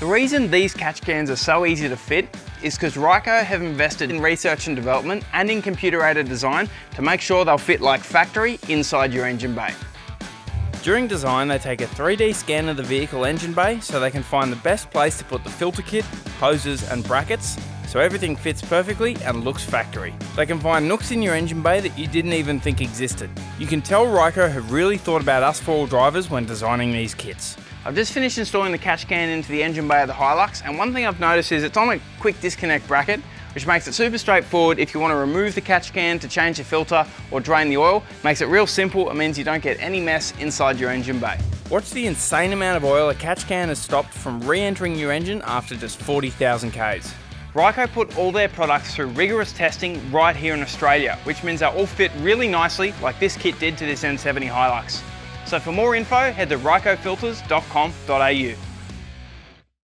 The reason these catch cans are so easy to fit is because Ryco have invested in research and development and in computer-aided design to make sure they'll fit like factory inside your engine bay. During design, they take a 3D scan of the vehicle engine bay so they can find the best place to put the filter kit, hoses and brackets, so everything fits perfectly and looks factory. They can find nooks in your engine bay that you didn't even think existed. You can tell Ryco have really thought about us four-wheel drivers when designing these kits. I've just finished installing the catch can into the engine bay of the Hilux, and one thing I've noticed is it's on a quick disconnect bracket, which makes it super straightforward if you want to remove the catch can to change the filter or drain the oil. Makes it real simple. It means you don't get any mess inside your engine bay. Watch the insane amount of oil a catch can has stopped from re-entering your engine after just 40,000 Ks. Ryco put all their products through rigorous testing right here in Australia, which means they all fit really nicely like this kit did to this N70 Hilux. So for more info, head to rycofilters.com.au.